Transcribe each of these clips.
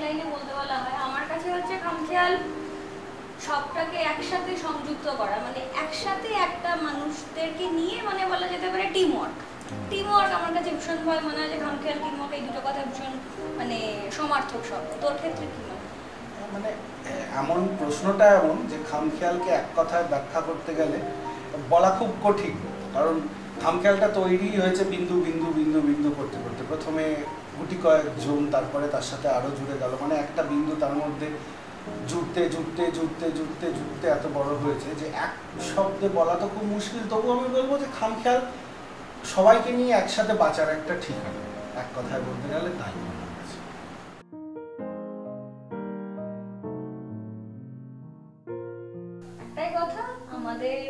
লাইনে বলতে বলা হয়, আমার কাছে হচ্ছে খামখেয়াল সবটাকে একসাথে সংযুক্ত করা, মানে একসাথে একটা মানুষদেরকে নিয়ে মানে বলা যেতে পারে টিম ওয়ার্ক আমার কাছে ভীষণভাবে মনে হয় যে খামখেয়াল টিম ওয়ার্ক এই দুটো কথা ভীষণ মানে সমার্থক শব্দ। তোর ক্ষেত্রে কি মনে হয়? মানে এমন প্রশ্নটা এমন যে খামখেয়ালকে এক কথায় ব্যাখ্যা করতে গেলে বলা খুব কঠিন, কারণ খামখেয়ালটা তৈরি হয়েছে বিন্দু বিন্দু বিন্দু বিন্দু করতে করতে, প্রথমে গুটি কয়েক জন, তারপরে তার সাথে আরো জুড়ে গেল, মানে একটা বিন্দু তার মধ্যে জুড়তে জুড়তে জুড়তে জুড়তে জুড়তে এত বড় হয়েছে যে এক শব্দে বলা তো খুব মুশকিল। তবু আমি বলবো যে খামখেয়াল সবাইকে নিয়ে একসাথে বাঁচার একটা ঠিকানা, এক কথায় বলতে গেলে তাই। একটাই কথা, আমাদের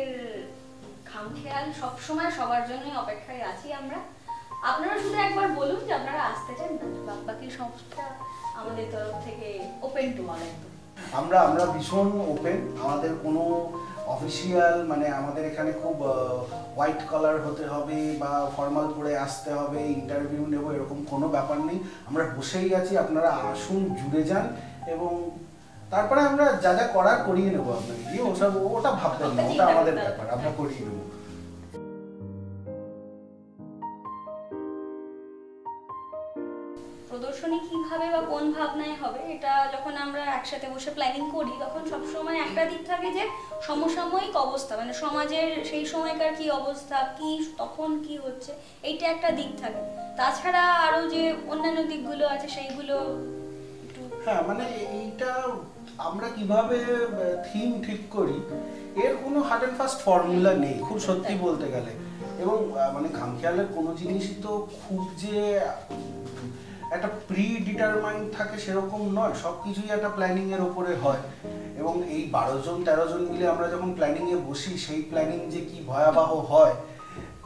খামখেয়াল সবসময় সবার জন্যই অপেক্ষায় আছি আমরা। আপনারা শুধু একবার বলুন যে আপনারা আসতে চান না, বাকি সংস্থা আমাদের তরফ থেকে ওপেন টু অল। একদম আমরা ভীষণ ওপেন, আমাদের কোনো অফিসিয়াল মানে আমাদের এখানে খুব হোয়াইট কলার হতে হবে বা ফর্মাল পরে আসতে হবে, ইন্টারভিউ নেব এরকম কোনো ব্যাপার নেই। আমরা বসেই আছি, আপনারা আসুন, জুড়ে যান, এবং তারপরে আমরা যা যা করার করিয়ে নেবো আপনাকে দিয়ে, ওসব ওটা ভাববেন না, ওটা আমাদের ব্যাপার, আমরা করিয়ে নেবো। প্রদর্শনী কিভাবে বা কোন ভাবনায় হবে, এটা যখন আমরা একসাথে বসে প্ল্যানিং করি তখন সবসময় একটা দিক থাকে যে সমসাময়িক অবস্থা, মানে সমাজের সেই সময়কার কি অবস্থা, কি তখন কি হচ্ছে, এইটা একটা দিক থাকে। তাছাড়া আরো যে অন্যান্য দিকগুলো আছে সেইগুলো একটু। হ্যাঁ, মানে এইটা আমরা কিভাবে থিম ঠিক করি এর কোনো হার্ড অ্যান্ড ফাস্ট ফর্মুলা নেই, খুব সত্যি বলতে গেলে। এবং মানে খামখেয়ালের কোনো জিনিসই তো খুব যে একটা প্রি ডিটারমাইন্ড থাকে সেরকম নয়, সব কিছুই একটা প্ল্যানিং এর উপরে হয়। এবং এই 12 জন 13 জন মিলে আমরা যখন প্ল্যানিং এ বসি, সেই প্ল্যানিং যে কি ভয়াবহ হয়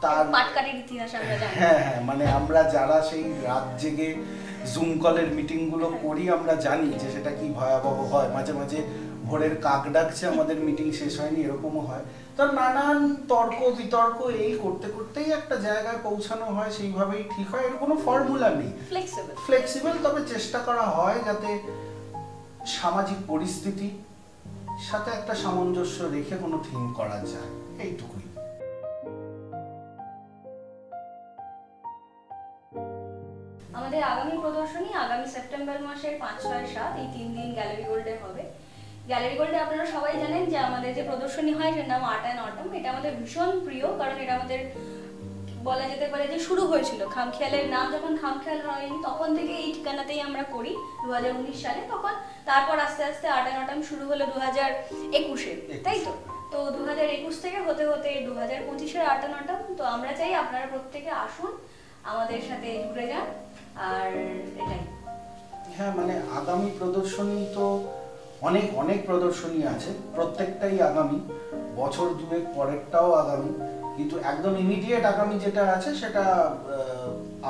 তার পাটকারির ইতিহাস আমরা জানি। হ্যাঁ, মানে আমরা যারা সেই রাত জেগে জুম কলের মিটিং গুলো করি আমরা জানি যে সেটা কি ভয়াবহ হয়। মাঝে মাঝে ভোরের কাক ডাকছে, আমাদের মিটিং শেষ হয়নি, এরকমও হয়। তো নানান তর্ক বিতর্ক এই করতে করতেই একটা জায়গায় পৌঁছানো হয়, সেইভাবেই ঠিক হয়, এর কোনো ফর্মুলা নেই। ফ্লেক্সিবল, তবে চেষ্টা করা হয় যাতে সামাজিক পরিস্থিতি সাথে একটা সামঞ্জস্য রেখে কোনো থিম করা যায়, এইটুকুই। আমাদের আগামী প্রদর্শনী আগামী সেপ্টেম্বর মাসের 5, 6, 7 এই 3 দিন গ্যালারি গোল্ডে হবে। গ্যালারি গোল্ডে আপনারা সবাই জানেন যে আমাদের যে প্রদর্শনী হয় সেটার নাম আর্ট অ্যান্ড অটম। এটা আমাদের ভীষণ প্রিয়, কারণ এটা আমাদের বলা যেতে পারে যে শুরু হয়েছিল খামখেয়ালের নাম যখন খামখেয়াল হয়নি তখন থেকে এই ঠিকানাতেই আমরা করি 2019 সালে। তখন তারপর আস্তে আস্তে আর্ট অ্যান্ড অটম শুরু হলো 2021-এ, তাই তো? তো 2021 থেকে হতে হতে 2025-এর আর্ট অ্যান্ড অটম। তো আমরা চাই আপনারা প্রত্যেকে আসুন, আমাদের সাথে জুড়ে যান, আর এটাই। হ্যাঁ, মানে আগামী প্রদর্শনী তো অনেক অনেক প্রদর্শনী আছে, প্রত্যেকটাই আগামী, বছর দুয়েক পরেরটাও আগামী, কিন্তু একদম ইমিডিয়েট আগামী যেটা আছে সেটা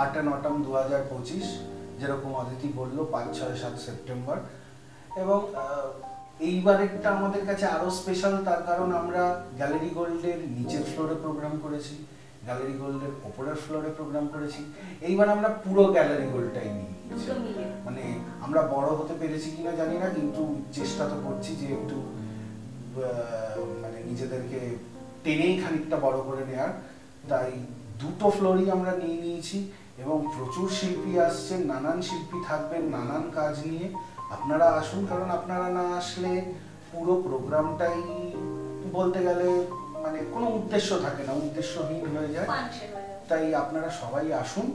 আর্ট অ্যান্ড অটম 2025, যেরকম অদিতি বললো 5, 6, 7 সেপ্টেম্বর। এবং এইবারেরটা আমাদের কাছে আরো স্পেশাল, তার কারণ আমরা গ্যালারি গোল্ডের নিচের ফ্লোরে প্রোগ্রাম করেছি, গ্যালারি গোল্ডের ওপরের ফ্লোরে প্রোগ্রাম করেছি। এইবার আমরা পুরো গ্যালারি গোল্ডটাই নিয়েছি, মানে আমরা বড় হতে পেরেছি কিনা জানি না, কিন্তু চেষ্টা তো করছি যে একটু মানে নিজেদেরকে টেনেই খানিকটা বড় করে নেওয়ার। তাই দুটো ফ্লোরই আমরা নিয়ে নিয়েছি, এবং প্রচুর শিল্পী আসছেন, নানান শিল্পী থাকবেন নানান কাজ নিয়ে। আপনারা আসুন, কারণ আপনারা না আসলে পুরো প্রোগ্রামটাই বলতে গেলে মানে কোনো উদ্দেশ্য থাকে না, উদ্দেশ্যহীন হয়ে যায়। তাই আপনারা সবাই আসুন,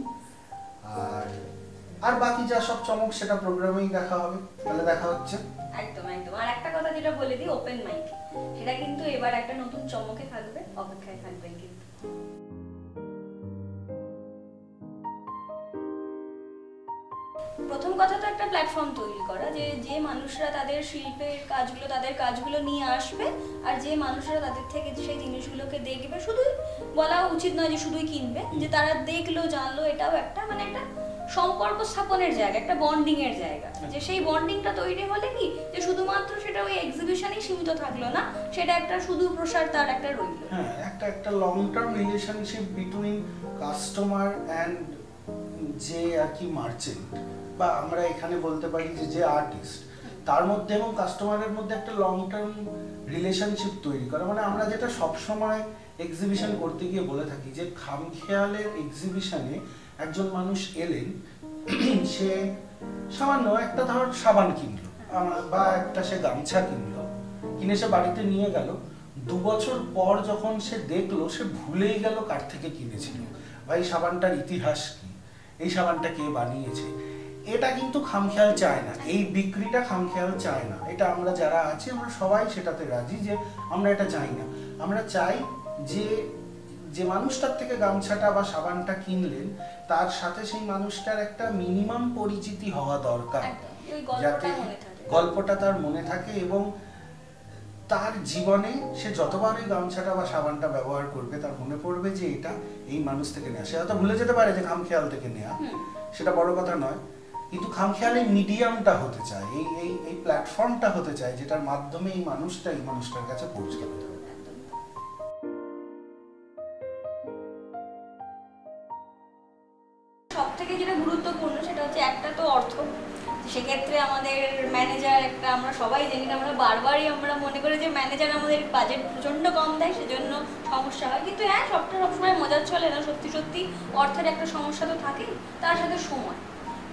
আর বাকি যা সব চমক সেটা প্রোগ্রামেই দেখা হবে। তাহলে দেখা হচ্ছে। একদম একদম। আর একটা কথা যেটা বলে দিই, ওপেন মাইক, সেটা কিন্তু এবার একটা নতুন চমকে থাকবে, অপেক্ষায় থাকবেন কিন্তু। প্রথম কথা তো একটা প্ল্যাটফর্ম তৈরি করা, যে মানুষরা তাদের শিল্পের কাজগুলো, তাদের কাজগুলো নিয়ে আসবে, আর যে মানুষরা তাদের থেকে সেই জিনিসগুলোকে দেখবে, শুধুই বলা উচিত নয় যে শুধুই কিনবে, যে তারা দেখলো জানলো, এটাও একটা মানে একটা সম্পর্ক স্থাপনের জায়গা, একটা বন্ডিং এর জায়গা। যে সেই বন্ডিংটা তৈরি হলে কি যে শুধুমাত্র সেটা ওই এক্সিবিশনেই সীমিত থাকলো না, সেটা একটা শুধু প্রসার তার একটা রইল। হ্যাঁ, একটা long term relationship between customer and যে আর কি মার্চেন্ট, বা আমরা এখানে বলতে পারি যে আর্টিস্ট, তার মধ্যে এবং কাস্টমারের মধ্যে একটা লং টার্ম রিলেশনশিপ তৈরি করা। মানে আমরা যেটা সবসময় এক্সিবিশন করতে গিয়ে বলে থাকি যে খামখেয়ালের এক্সিবিশনে একজন মানুষ এলেন, সে সামান্য একটা ধর সাবান কিনলো বা একটা সে গামছা কিনলো, কিনে সে বাড়িতে নিয়ে গেল, 2 বছর পর যখন সে দেখলো সে ভুলেই গেল কার থেকে কিনেছিল, ভাই সাবানটার ইতিহাস কি, এই সাবানটা কে বানিয়েছে। এটা কিন্তু খামখেয়াল চায় না, এই বিক্রিটা খামখেয়াল চায় না। এটা আমরা যারা আছি আমরা সবাই সেটাতে রাজি যে আমরা এটা চাই না। আমরা চাই যে যে মানুষটার থেকে গামছাটা বা সাবানটা কিনলেন তার সাথে সেই মানুষটার একটা মিনিমাম পরিচিতি হওয়া দরকার, যাতে গল্পটা তার মনে থাকে এবং তার জীবনে সে যতবার ওই গামছাটা বা সাবানটা ব্যবহার করবে তার মনে পড়বে যে এটা এই মানুষ থেকে নেওয়া। সে হয়তো ভুলে যেতে পারে যে খামখেয়াল থেকে নেওয়া, সেটা বড় কথা নয়, কিন্তু খামখেয়ালের মিডিয়ামটা হতে চায়, এই প্ল্যাটফর্মটা হতে চায় যেটার মাধ্যমে এই মানুষটার কাছে পৌঁছে যাবে। সব থেকে যেটা গুরুত্বপূর্ণ সেটা হচ্ছে একটা তো অর্থ, সেক্ষেত্রে আমাদের ম্যানেজার একটা, আমরা সবাই জানি না, আমরা বারবারই আমরা মনে করি যে ম্যানেজার আমাদের বাজেট প্রচণ্ড কম দেয় সেজন্য সমস্যা হয়, কিন্তু হ্যাঁ সবটা সবসময় মজার চলে না, সত্যি সত্যি অর্থের একটা সমস্যা তো থাকেই, তার সাথে সময়,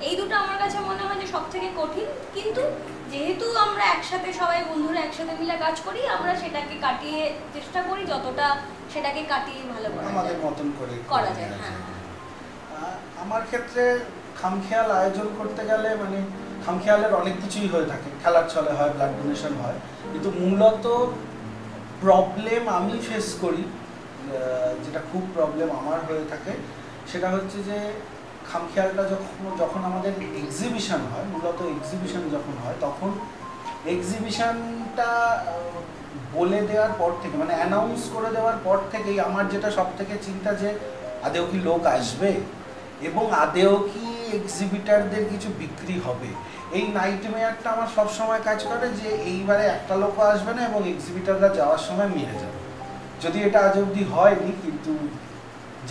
এই দুটো আমার কাছে মনে হয় যে সব থেকে কঠিন। কিন্তু যেহেতু আমরা একসাথে সবাই বন্ধুরা একসাথে মিলে কাজ করি, আমরা সেটাকে কাটিয়ে চেষ্টা করি যতটা সেটাকে কাটিয়ে ভালো করা আমাদের মতন করে করা যায়। হ্যাঁ, আমার ক্ষেত্রে খামখেয়াল আয়োজন করতে গেলে মানে খামখেয়ালের অনেক কিছুই হয়ে থাকে, খেলার ছলে হয়, ব্লাড ডোনেশন হয়, কিন্তু মূলত প্রবলেম আমি ফেস করি, যেটা খুব প্রবলেম আমার হয়ে থাকে সেটা হচ্ছে যে খামখেয়ালটা যখন আমাদের এক্সিবিশন হয়, মূলত এক্সিবিশন যখন হয় তখন এক্সিবিশনটা বলে দেওয়ার পর থেকে মানে অ্যানাউন্স করে দেওয়ার পর থেকেই আমার যেটা সব থেকে চিন্তা যে আদেও কি লোক আসবে এবং আদেও কি এক্সিবিটারদের কিছু বিক্রি হবে। এই নাইটমেয়ারটা আমার সব সময় কাজ করে যে এইবারে একটা লোকও আসবে না এবং এক্সিবিটাররা যাওয়ার সময় মিলে যাবে। যদি এটা আজ অবধি হয়নি, কিন্তু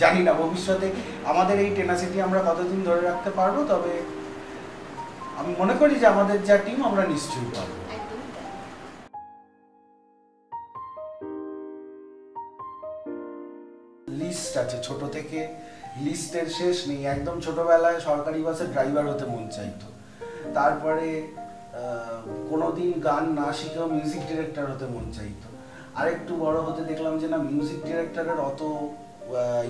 জানি না ভবিষ্যতে আমাদের এই টেনাসিটি আমরা কতদিন ধরে রাখতে পারবো, তবে আমি মনে করি যে আমাদের যা টিম আমরা নিশ্চয়ই পারবো। লিস্ট আছে ছোট থেকে, লিস্টের শেষ নেই। একদম ছোটবেলায় সরকারি বাসে ড্রাইভার হতে মন চাইতো, তারপরে কোনোদিন গান না শিখেও মিউজিক ডিরেক্টর হতে মন চাইতো, আরেকটু বড় হতে দেখলাম যে না, মিউজিক ডিরেক্টরের অত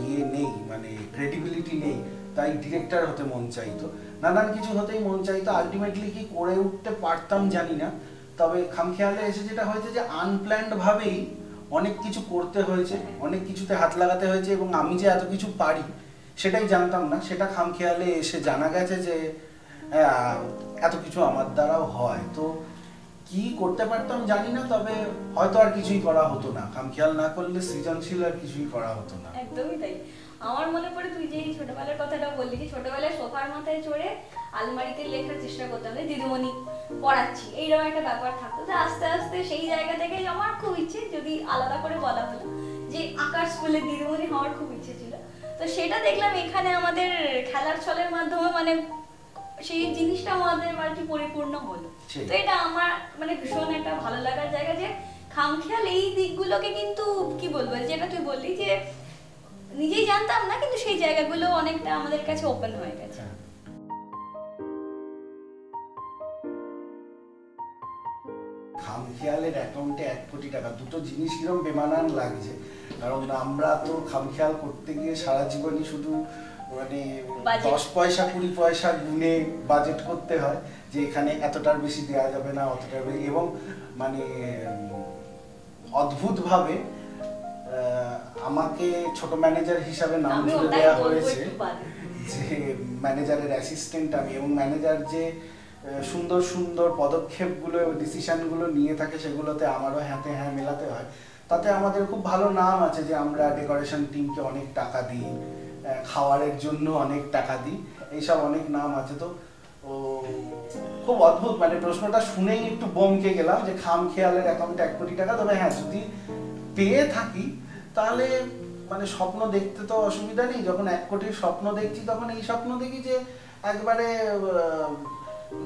ইয়ে নেই, মানে ক্রেডিবিলিটি নেই, তাই ডিরেক্টর হতে মন চাইতো, নানান কিছু হতেই মন চাইতো। আলটিমেটলি কি করে উঠতে পারতাম জানি না, তবে খামখেয়ালে এসে যেটা হয়েছে যে আনপ্ল্যান্ড ভাবেই অনেক কিছু করতে হয়েছে, অনেক কিছুতে হাত লাগাতে হয়েছে এবং আমি যে এত কিছু পারি সেটাই জানতাম না, সেটা খামখেয়ালে এসে জানা গেছে যে এত কিছু আমার দ্বারাও হয়। তো কি করতে পারতাম জানি না, তবে হয়তো আর কিছুই করা হতো না, খামখেয়াল না করলে সৃজনশীল আর কিছুই করা হতো না। একদমই তাই। আমার মনে পড়ে তুই যে ছোটবেলার কথাটা বললি, যে ছোটবেলায় সোফার মাথায় চড়ে আলমারিতে লেখার চেষ্টা করতাম, দিদিমণি পড়াচ্ছি, এইরকম একটা ব্যাপার থাকতো। তো আস্তে আস্তে সেই জায়গা থেকে আমার খুব ইচ্ছে, যদি আলাদা করে বলা হলো যে আঁকার স্কুলে দিদিমণি হওয়ার খুব ইচ্ছে ছিল, তো সেটা দেখলাম এখানে আমাদের খেলার ছলের মাধ্যমে মানে সেই জিনিসটা আমাদের বাড়িতে পরিপূর্ণ হলো। তো এটা আমার মানে ভীষণ একটা ভালো লাগার জায়গা যে খামখেয়াল এই দিকগুলোকে কিন্তু কি বলবো, যেটা তুই বললি যে নিজেই জানতাম না, কিন্তু সেই জায়গাগুলো অনেকটা আমাদের কাছে ওপেন হয়ে গেছে। খামখেয়ালের অ্যাকাউন্টে 1 কোটি টাকা, দুটো জিনিস কিরকম বেমানান লাগছে, কারণ আমরা তো খামখেয়াল করতে গিয়ে সারা জীবনই শুধু মানে 10 পয়সা 20 পয়সা গুনে বাজেট করতে হয় যে এখানে এতটার বেশি দেওয়া যাবে না, অতটার বেশি, এবং মানে অদ্ভুতভাবে আমাকে ছোট ম্যানেজার হিসাবে নাম জুড়ে দেওয়া হয়েছে, যে ম্যানেজারের অ্যাসিস্ট্যান্ট আমি, এবং ম্যানেজার যে সুন্দর সুন্দর পদক্ষেপগুলো ডিসিশনগুলো নিয়ে থাকে সেগুলোতে আমারও হাতে হ্যাঁ মেলাতে হয়। তাতে আমাদের খুব ভালো নাম আছে যে আমরা ডেকোরেশন টিমকে অনেক টাকা দিই, খাওয়ারের জন্য অনেক টাকা দিই, এইসব অনেক নাম আছে। তো খুব অদ্ভুত, মানে প্রশ্নটা শুনেই একটু বমকে গেলাম যে খামখেয়ালের অ্যাকাউন্টে 1 কোটি টাকা। তবে হ্যাঁ, যদি পেয়ে থাকি তাহলে মানে স্বপ্ন দেখতে তো অসুবিধা নেই, যখন 1 কোটির স্বপ্ন দেখছি তখন এই স্বপ্ন দেখি যে একবারে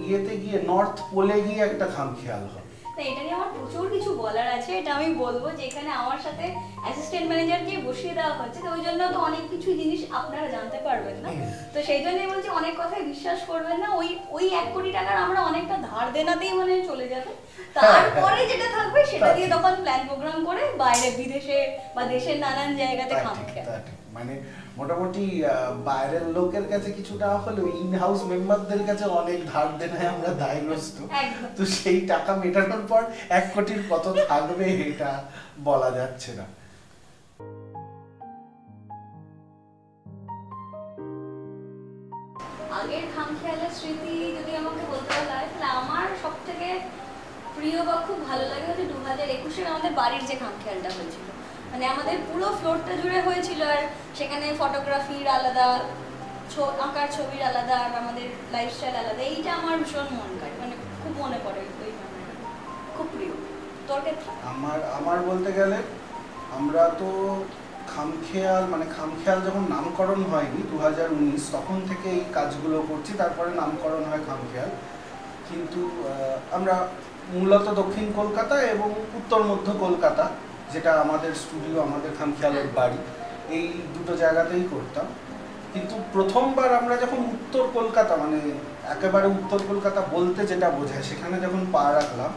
ইয়েতে গিয়ে নর্থ পোলে গিয়ে একটা খামখেয়াল হবে। এটা নিয়ে আমার প্রচুর কিছু বলার আছে, এটা আমি বলবো যে এখানে আমার সাথে অ্যাসিস্ট্যান্ট ম্যানেজারকে বসিয়ে দেওয়া হচ্ছে, তো ওই জন্য তো অনেক কিছু জিনিস আপনারা জানতে পারবেন না। তো সেই জন্যই বলছি অনেক কথাই বিশ্বাস করবেন না, ওই 1 কোটি টাকার আমরা অনেকটা ধার দেনাতেই মানে চলে যাবে। তারপরে যেটা থাকবে সেটা দিয়ে তখন প্ল্যান প্রোগ্রাম করে বাইরে বিদেশে বা দেশের নানান জায়গাতে খামখেয়াল। মানে মোটামুটি বাইরের লোকের কাছে কিছু না হলেও ইন হাউস মেম্বারদের কাছে অনেক ধার দেনায় আমরা দায়গ্রস্ত। তো সেই টাকা মেটানোর পর 1 কোটির কত থাকবে এটা বলা যাচ্ছে না। আগের খামখেয়ালের স্মৃতি যদি আমাকে বলতে হয় তাহলে আমার সব থেকে প্রিয় বা খুব ভালো লাগে হচ্ছে 2021-এর আমাদের বাড়ির যে খামখেয়ালটা হয়েছিল, মানে আমাদের পুরো ফ্লোরটা জুড়ে হয়েছিল, আর সেখানে ফটোগ্রাফির আলাদা, আঁকার ছবির আলাদা, আর আমাদের লাইফস্টাইল আলাদা। এইটা আমার ভীষণ মন কাড়ে, মানে খুব মনে পড়ে, ওই খুব প্রিয়। তোর ক্ষেত্রে? আমার বলতে গেলে আমরা তো খামখেয়াল যখন নামকরণ হয়নি 2019 তখন থেকে এই কাজগুলো করছি, তারপরে নামকরণ হয় খামখেয়াল। কিন্তু আমরা মূলত দক্ষিণ কলকাতা এবং উত্তর মধ্য কলকাতা, যেটা আমাদের স্টুডিও, আমাদের খামখেয়ালের বাড়ি, এই দুটো জায়গাতেই করতাম। কিন্তু প্রথমবার আমরা যখন উত্তর কলকাতা, মানে একেবারে উত্তর কলকাতা বলতে যেটা বোঝায়, সেখানে যখন পা রাখলাম,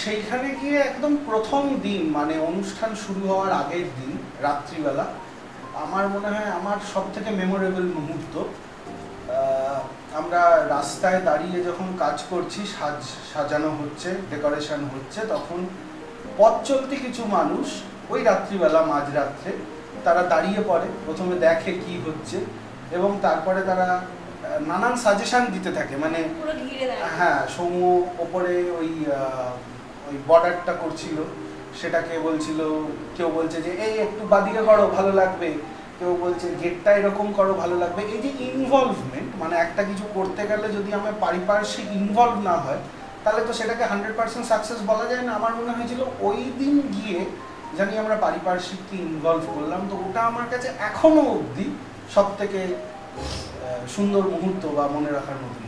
সেইখানে গিয়ে একদম প্রথম দিন, মানে অনুষ্ঠান শুরু হওয়ার আগের দিন রাত্রিবেলা, আমার মনে হয় আমার সব থেকে মেমোরেবল মুহূর্ত। আমরা রাস্তায় দাঁড়িয়ে যখন কাজ করছি, সাজানো হচ্ছে, ডেকোরেশন হচ্ছে, তখন পথ চলতি কিছু মানুষ ওই রাত্রিবেলা মাঝরাত্রে তারা দাঁড়িয়ে পড়ে, প্রথমে দেখে কি হচ্ছে এবং তারপরে তারা নানান সাজেশন দিতে থাকে। মানে হ্যাঁ, সৌম্য ওপরে ওই বর্ডারটা করছিল, সেটাকে বলছিল, কেউ বলছে যে এই একটু বাদিকে করো ভালো লাগবে, কেউ বলছে গেটটা এরকম করো ভালো লাগবে। এই যে ইনভলভমেন্ট, মানে একটা কিছু করতে গেলে যদি আমার পারিপার্শ্বিক ইনভলভ না হয় তাহলে তো সেটাকে 100% সাকসেস বলা যায় না। আমার মনে হয়েছিল ওই দিন গিয়ে জানি আমরা পারিপার্শ্বিককে ইনভলভ করলাম, তো ওটা আমার কাছে এখনো অবধি সব থেকে সুন্দর মুহূর্ত বা মনে রাখার মতো।